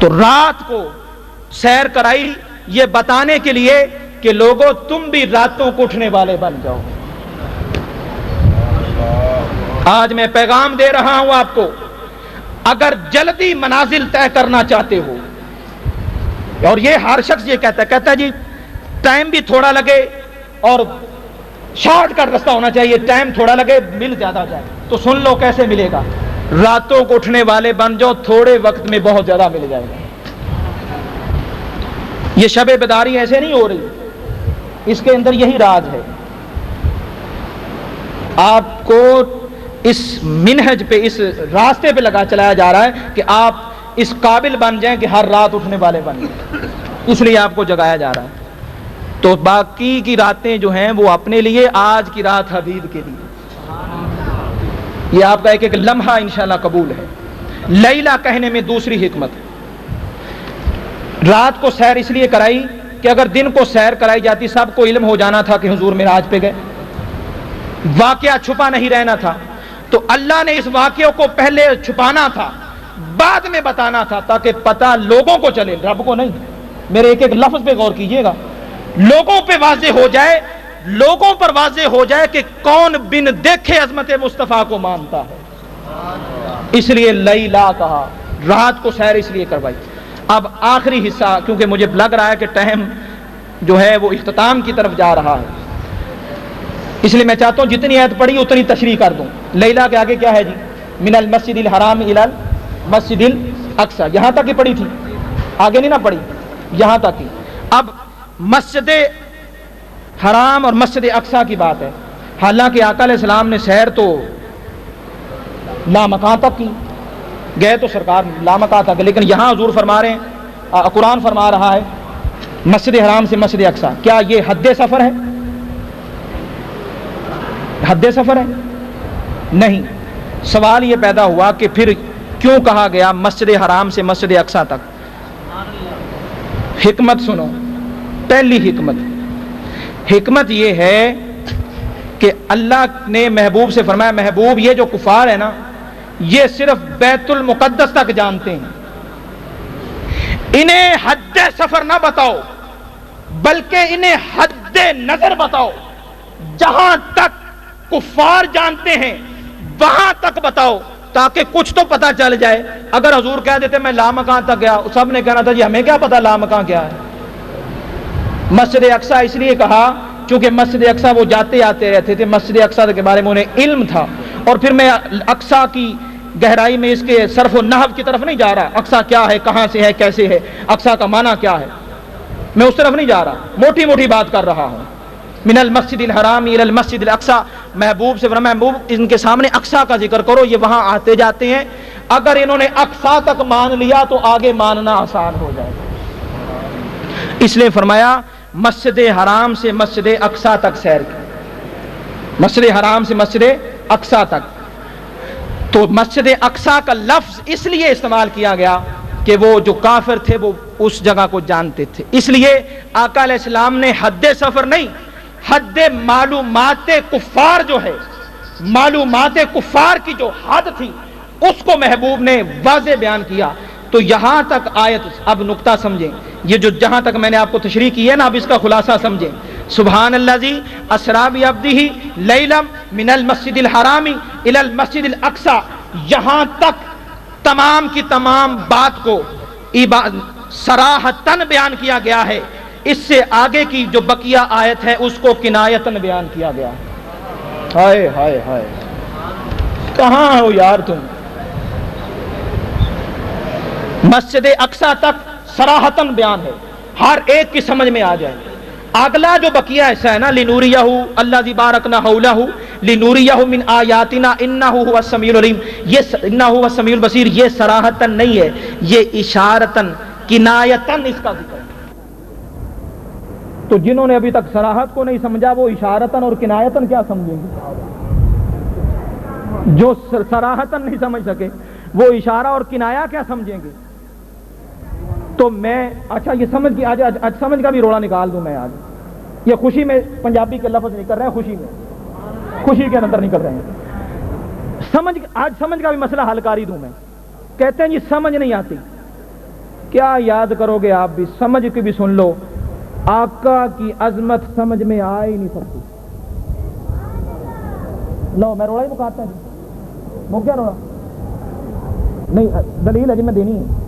تو رات کو سیر کرائی یہ بتانے کے لیے کہ لوگوں تم بھی راتوں کو اٹھنے والے بن جاؤ۔ آج میں پیغام دے رہا ہوں آپ کو، اگر جلدی منازل طے کرنا چاہتے ہو، اور یہ ہر شخص یہ کہتا ہے جی ٹائم بھی تھوڑا لگے اور شارٹ کٹ راستہ ہونا چاہیے، ٹائم تھوڑا لگے مل زیادہ جائے، تو سن لو کیسے ملے گا۔ راتوں کو اٹھنے والے بن جاؤ، تھوڑے وقت میں بہت زیادہ مل جائے گا۔ یہ شب بیداری ایسے نہیں ہو رہی، اس کے اندر یہی راز ہے۔ آپ کو اس منہج پہ، اس راستے پہ لگا چلایا جا رہا ہے کہ آپ اس قابل بن جائیں کہ ہر رات اٹھنے والے بن جائیں، اس لیے آپ کو جگایا جا رہا ہے۔ تو باقی کی راتیں جو ہیں وہ اپنے لیے، آج کی رات حبیب کے لیے۔ یہ آپ کا ایک ایک لمحہ انشاءاللہ قبول ہے۔ لیلا کہنے میں دوسری حکمت، رات کو سیر اس لیے کرائی کہ اگر دن کو سیر کرائی جاتی سب کو علم ہو جانا تھا کہ حضور معراج پہ گئے، واقعہ چھپا نہیں رہنا تھا، تو اللہ نے اس واقعے کو پہلے چھپانا تھا، بعد میں بتانا تھا، تاکہ پتہ لوگوں کو چلے، رب کو نہیں۔ میرے ایک ایک لفظ پہ غور کیجئے گا، لوگوں پہ واضح ہو جائے، لوگوں پر واضح ہو جائے کہ کون بن دیکھے عظمت مصطفیٰ کو مانتا ہے۔ اس لیے لیلا کہا، رات کو سیر اس لیے کروائی۔ اب آخری حصہ، کیونکہ مجھے لگ رہا ہے کہ ٹائم جو ہے وہ اختتام کی طرف جا رہا ہے، اس لیے میں چاہتا ہوں جتنی آیت پڑھی اتنی تشریح کر دوں۔ لیلا کے آگے کیا ہے جی؟ من المسجد الحرام الی المسجد الاقصی، یہاں تک ہی پڑھی تھی، آگے نہیں نہ پڑھی، یہاں تک ہی۔ اب مسجد حرام اور مسجد اقصی کی بات ہے۔ حالانکہ آقا علیہ السلام نے سیر تو لامکان تک کی، گئے تو سرکار لامکان تک، لیکن یہاں حضور فرما رہے ہیں، قرآن فرما رہا ہے مسجد حرام سے مسجد اقصی، کیا یہ حد سفر ہے؟ حد سفر ہے؟ نہیں۔ سوال یہ پیدا ہوا کہ پھر کیوں کہا گیا مسجد حرام سے مسجد اقصی تک؟ حکمت سنو، پہلی حکمت یہ ہے کہ اللہ نے محبوب سے فرمایا، محبوب یہ جو کفار ہے نا، یہ صرف بیت المقدس تک جانتے ہیں، انہیں حد سفر نہ بتاؤ، بلکہ انہیں حد نظر بتاؤ، جہاں تک کفار جانتے ہیں وہاں تک بتاؤ، تاکہ کچھ تو پتہ چل جائے۔ اگر حضور کہہ دیتے میں لامکان تک گیا، سب نے کہنا تھا جی ہمیں کیا پتہ لامکان کیا ہے۔ مسجد اقصی اس لیے کہا چونکہ مسجد اقصی وہ جاتے آتے رہتے تھے، مسجد اقصی کے بارے میں انہیں علم تھا۔ اور پھر میں اقصی کی گہرائی میں اس کے صرف و نحو کی طرف نہیں جا رہا، اقصی کیا ہے، کہاں سے ہے، کیسے ہے، اقصی کا معنی کیا ہے، میں اس طرف نہیں جا رہا، موٹی موٹی بات کر رہا ہوں۔ من المسجد الحرام الى المسجد الاقصی، محبوب سے فرمایا محبوب ان کے سامنے اقصی کا ذکر کرو، یہ وہاں آتے جاتے ہیں، اگر انہوں نے اقصی تک مان لیا تو آگے ماننا آسان ہو جائے گا۔ اس لیے فرمایا مسجد حرام سے مسجد اقصی تک سیر کی، مسجد حرام سے مسجد اقصی تک۔ تو مسجد اقصی کا لفظ اس لیے استعمال کیا گیا کہ وہ جو کافر تھے وہ اس جگہ کو جانتے تھے، اس لیے آقا علیہ السلام نے حد سفر نہیں، حد معلومات کفار جو ہے، معلومات کفار کی جو حد تھی اس کو محبوب نے واضح بیان کیا۔ تو یہاں تک آیت، اب نقطہ سمجھیں، یہ جو جہاں تک میں نے آپ کو تشریح کی ہے نا، اب اس کا خلاصہ سمجھیں۔ سبحان الذی اسری بعبدہ لیلا من المسجد الحرام الی المسجد الاقصی، یہاں تک تمام کی تمام بات کو صراحتاً بیان کیا گیا ہے۔ اس سے آگے کی جو بقیہ آیت ہے اس کو کنایتاً بیان کیا گیا۔ ہائے ہائے ہائے، کہاں ہو یار تم؟ مسجد اقصی تک صراحتاً بیان ہے، ہر ایک کی سمجھ میں آ جائے۔ اگلا جو بقیہ ایسا ہے نا، لنوریہ الذی بارکنا حولہ لنوریہ من آیاتنا انہ هو السمیع العلیم، یہ انہ هو السمیع البصیر، یہ صراحتاً نہیں ہے، یہ اشارتاً کنایتاً اس کا ذکر ہے۔ تو جنہوں نے ابھی تک صراحت کو نہیں سمجھا وہ اشارتاً اور کنایتاً کیا سمجھیں گے؟ جو صراحتاً نہیں سمجھ سکے وہ اشارہ اور کنایا کیا سمجھیں گے؟ تو میں اچھا یہ سمجھ کی آج سمجھ کا بھی روڑا نکال دوں میں۔ آج یہ خوشی میں پنجابی کے لفظ نہیں کر رہے ہیں، خوشی میں، خوشی کے اندر نہیں کر رہے ہیں، سمجھ آج سمجھ کا بھی مسئلہ حل کاری دوں میں۔ کہتے ہیں جی سمجھ نہیں آتی، کیا یاد کرو گے آپ بھی؟ سمجھ کے بھی سن لو، آقا کی عظمت سمجھ میں آ ہی نہیں سکتی۔ لو میں روڑا ہی مکاتا جی، وہ کیا روڑا نہیں، دلیل ہے جی میں دینی ہے۔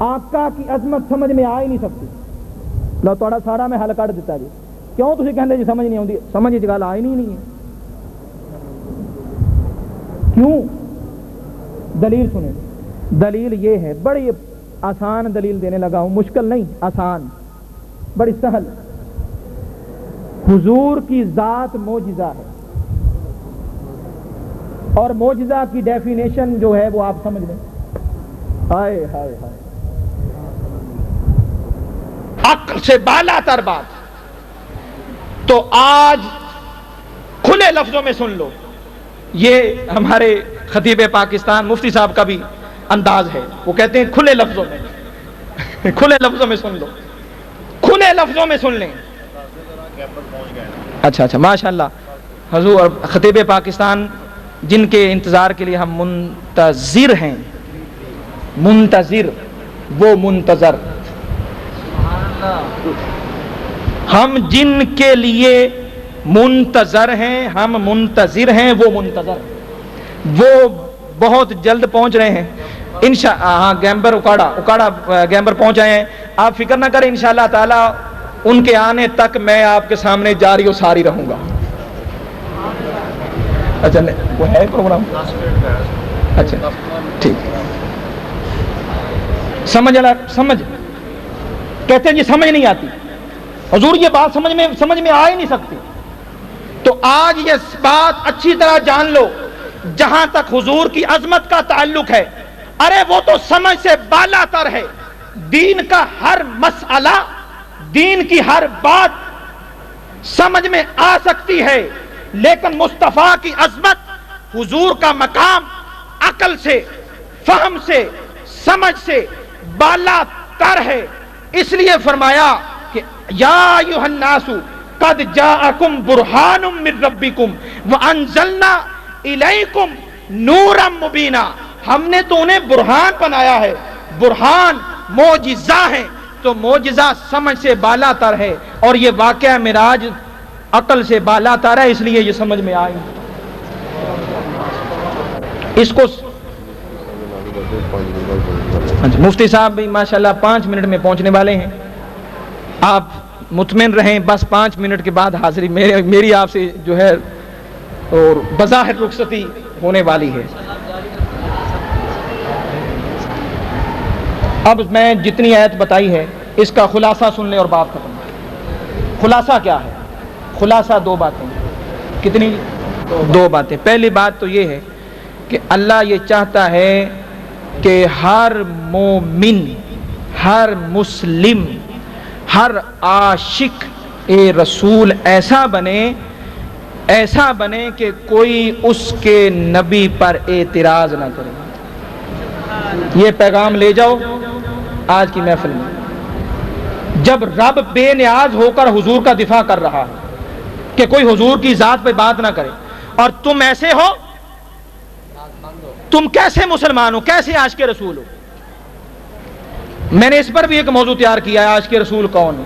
آقا کی عظمت سمجھ میں آ ہی نہیں سکتی، لو تھوڑا سارا میں حل کر دیتا جی۔ کیوں تسی کہندے جی سمجھ نہیں آتی؟ سمجھ کی گل آئی نہیں ہے، کیوں؟ دلیل سنیں، دلیل یہ ہے، بڑی آسان دلیل دینے لگا ہوں، مشکل نہیں، آسان، بڑی سہل۔ حضور کی ذات معجزہ ہے، اور معجزہ کی ڈیفینیشن جو ہے وہ آپ سمجھ لیں، ہائے ہائے ہائے، عقل سے بالا تر بات. تو آج کھلے لفظوں میں سن لو، یہ ہمارے خطیب پاکستان مفتی صاحب کا بھی انداز ہے، وہ کہتے ہیں کھلے لفظوں میں کھلے لفظوں میں سن لو، کھلے لفظوں میں سن لیں. اچھا ماشاءاللہ. حضور خطیب پاکستان جن کے انتظار کے لیے ہم منتظر ہیں، منتظر وہ منتظر، ہم جن کے لیے منتظر ہیں، ہم منتظر ہیں، وہ منتظر، وہ بہت جلد پہنچ رہے ہیں ہاں گیمبر اکاڑا گیمبر پہنچ آئے ہیں. آپ فکر نہ کریں، انشاءاللہ تعالی ان کے آنے تک میں آپ کے سامنے جاری و ساری رہوں گا. اچھا وہ ہے پروگرام، اچھا ٹھیک. سمجھ کہتے ہیں جی سمجھ نہیں آتی حضور، یہ بات سمجھ میں آ ہی نہیں سکتی. تو آج یہ بات اچھی طرح جان لو، جہاں تک حضور کی عظمت کا تعلق ہے، ارے وہ تو سمجھ سے بالا تر ہے. دین کا ہر مسئلہ، دین کی ہر بات سمجھ میں آ سکتی ہے، لیکن مصطفیٰ کی عظمت، حضور کا مقام عقل سے، فہم سے، سمجھ سے بالا تر ہے. اس لیے فرمایا کہ یا ایھا الناس قد جاءکم برہان من ربکم وانزلنا الیکم نورا مبینا. ہم نے تو انہیں برہان بنایا ہے، برہان معجزہ ہے، تو معجزہ سمجھ سے بالا تر ہے، اور یہ واقعہ معراج عقل سے بالا تر ہے، اس لیے یہ سمجھ میں آئی. اس کو مفتی صاحب بھی ماشاءاللہ 5 منٹ میں پہنچنے والے ہیں. آپ مطمئن رہیں، بس 5 منٹ کے بعد حاضری میری آپ سے جو ہے اور بظاہر رخصتی ہونے والی ہے. اب میں جتنی آیت بتائی ہے اس کا خلاصہ سن لیں اور بات ختم. خلاصہ کیا ہے؟ خلاصہ 2 باتیں. کتنی؟ 2 باتیں. پہلی بات تو یہ ہے کہ اللہ یہ چاہتا ہے کہ ہر مومن، ہر مسلم، ہر عاشق رسول ایسا بنے کہ کوئی اس کے نبی پر اعتراض نہ کرے. یہ پیغام لے جاؤ آج کی محفل میں. جب رب بے نیاز ہو کر حضور کا دفاع کر رہا ہے کہ کوئی حضور کی ذات پہ بات نہ کرے، اور تم ایسے ہو، تم کیسے مسلمان ہو، کیسے عاشق رسول ہو؟ میں نے اس پر بھی ایک موضوع تیار کیا ہے، عاشق رسول کون ہے،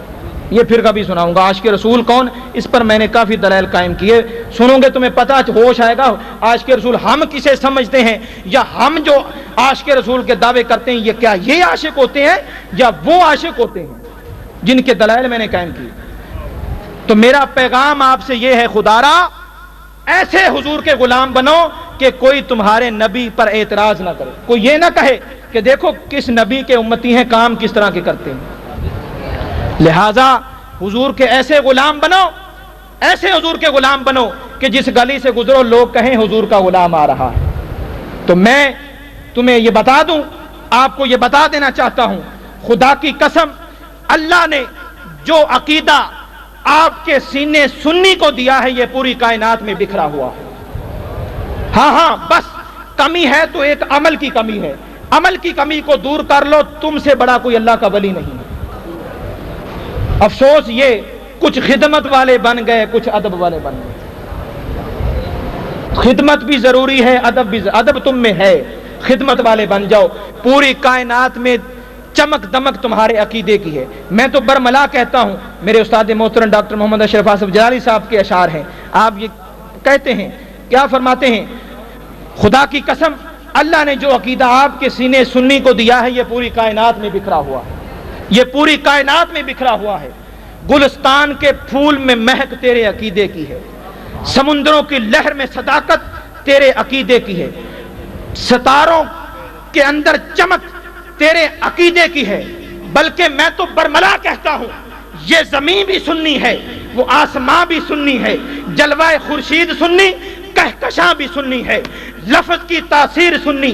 یہ پھر کبھی سناؤں گا. عاشق رسول کون، اس پر میں نے کافی دلائل قائم کیے، سنو گے تمہیں پتہ ہوش آئے گا. عاشق رسول ہم کسے سمجھتے ہیں، یا ہم جو عاشق رسول کے دعوے کرتے ہیں یہ کیا یہ عاشق ہوتے ہیں یا وہ عاشق ہوتے ہیں جن کے دلائل میں نے قائم کیے. تو میرا پیغام آپ سے یہ ہے، خدارا ایسے حضور کے غلام بنو کہ کوئی تمہارے نبی پر اعتراض نہ کرے. کوئی یہ نہ کہے کہ دیکھو کس نبی کے امتی ہیں، کام کس طرح کے کرتے ہیں. لہذا حضور کے ایسے غلام بنو، ایسے حضور کے غلام بنو کہ جس گلی سے گزرو لوگ کہیں حضور کا غلام آ رہا ہے. تو میں تمہیں یہ بتا دوں، آپ کو یہ بتا دینا چاہتا ہوں، خدا کی قسم اللہ نے جو عقیدہ آپ کے سینے سنی کو دیا ہے یہ پوری کائنات میں بکھرا ہوا ہے. ہاں بس کمی ہے تو ایک عمل کی کمی ہے، عمل کی کمی کو دور کر لو، تم سے بڑا کوئی اللہ کا ولی نہیں ہے. افسوس یہ کچھ خدمت والے بن گئے، کچھ ادب والے بن گئے. خدمت بھی ضروری ہے، ادب بھی، ادب تم میں ہے، خدمت والے بن جاؤ. پوری کائنات میں چمک دمک تمہارے عقیدے کی ہے. میں تو برملا کہتا ہوں، میرے استاد محترم ڈاکٹر محمد اشرف آصف جلالی صاحب کے اشعار ہیں. آپ یہ کہتے ہیں، کیا فرماتے ہیں؟ خدا کی قسم اللہ نے جو عقیدہ آپ کے سینے سنی کو دیا ہے یہ پوری کائنات میں بکھرا ہوا ہے، یہ پوری کائنات میں بکھرا ہوا ہے. گلستان کے پھول میں مہک تیرے عقیدے کی ہے، سمندروں کی لہر میں صداقت تیرے عقیدے کی ہے، ستاروں کے اندر چمک تیرے عقیدے کی ہے. بلکہ میں تو برملا کہتا ہوں یہ زمین بھی سنی ہے، وہ آسمان بھی سنی ہے، جلوہ خورشید سنی، کہکشاں بھی سنی ہے، لفظ کی تاثیر سنی،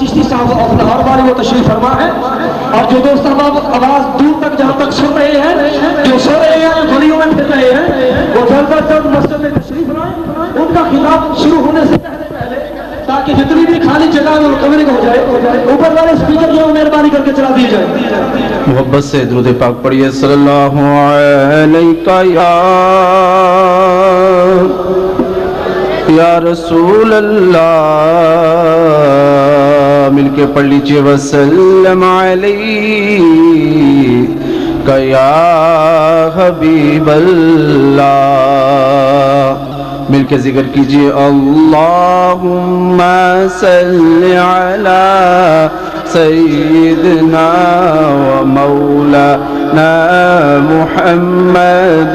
چشتی صاحب اپنا ہر بار وہ تشریف فرما ہے. اور جو دوست احباب آواز دور تک جہاں تک سن رہے ہیں, جو سو رہے ہیں, جو گلیوں میں پھر رہے ہیں, وہ جلد از جلد مسجد میں تشریف لائیں. ان کا خطاب شروع ہونے سے پہلے تاکہ جتنی بھی خالی جگہ ہے وہ کورنگ ہو جائے. اوپر والے اسپیکر جو مہربانی کر کے چلا دی جائے. محبت سے درود پاک پڑھیے صلی اللہ علیہ یا رسول اللہ. مل کے پڑھ لیجیے وسلم علیہ یا حبیب اللہ. مل کے ذکر کیجیے اللہم صلی علی سیدنا و مولانا محمد.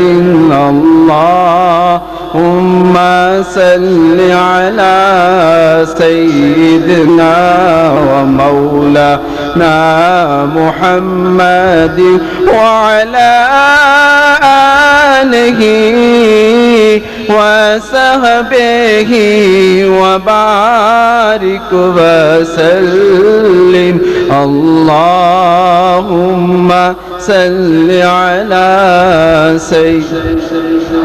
اللہم صلی علی سیدنا و مولانا محمد وعلی آلہ وصحبہ وبارک وسلم. اللہم صلی علی سیدنا.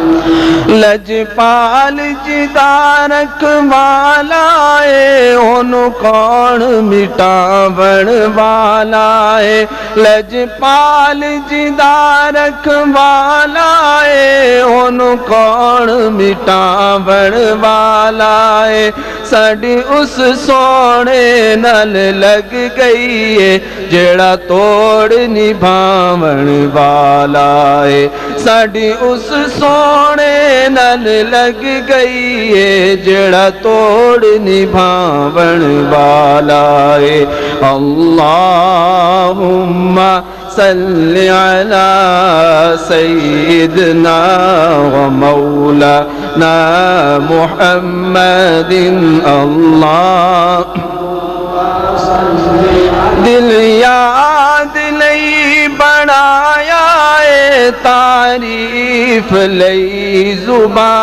لجپال جدارک والا ہے ان کون مٹاون والا ہے. لجپال جدارک والا ہے ان کون مٹاون والا ہے. ساڈی اس سونے نال لگ گئی ہے جیڑا توڑ نبھاون والا ہے. ساڈی اس سونے نال لگ گئی ہے جیڑا توڑ نبھاون والا ہے. اللہم صلی علی سیدنا و مولانا محمد. اللہ دل یاد لئی بنایا ہے تعریف لئی زبان.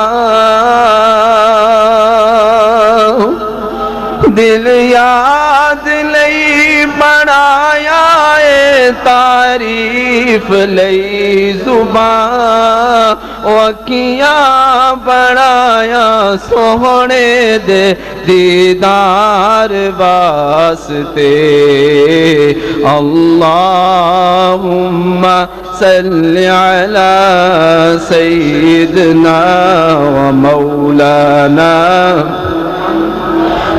دل یاد لئی بنایا ہے تعریف لئی زبان. وکیاں بنایا سونے دے دیدار واسطے. اللہم صلی علی سیدنا و مولانا.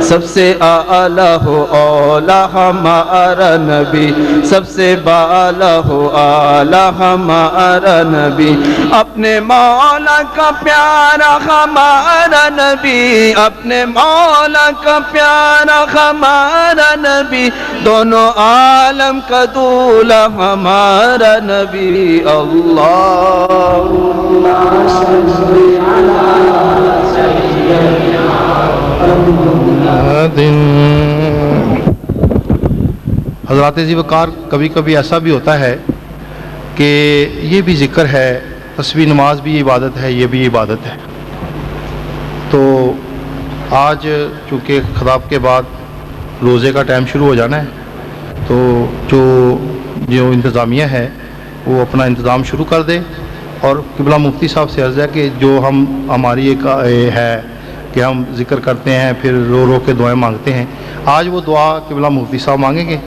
سب سے اعلیٰ ہو اولا ہمارا نبی, سب سے بالا ہو اعلیٰ ہمارا نبی. اپنے مولا کا پیارا ہمارا نبی, اپنے مولا کا پیارا ہمارا نبی. دونوں عالم کا دولا ہمارا نبی. اللہم صلی علی سیدنا. حضرات ذی وقار, کبھی کبھی ایسا بھی ہوتا ہے کہ یہ بھی ذکر ہے, تسبیح نماز بھی عبادت ہے, یہ بھی عبادت ہے. تو آج چونکہ خطاب کے بعد روزے کا ٹائم شروع ہو جانا ہے, تو جو انتظامیہ ہے وہ اپنا انتظام شروع کر دے. اور قبلہ مفتی صاحب سے عرض ہے کہ جو ہماری ایک ہے کہ ہم ذکر کرتے ہیں پھر رو رو کے دعائیں مانگتے ہیں, آج وہ دعا قبلہ مفتی صاحب مانگیں گے.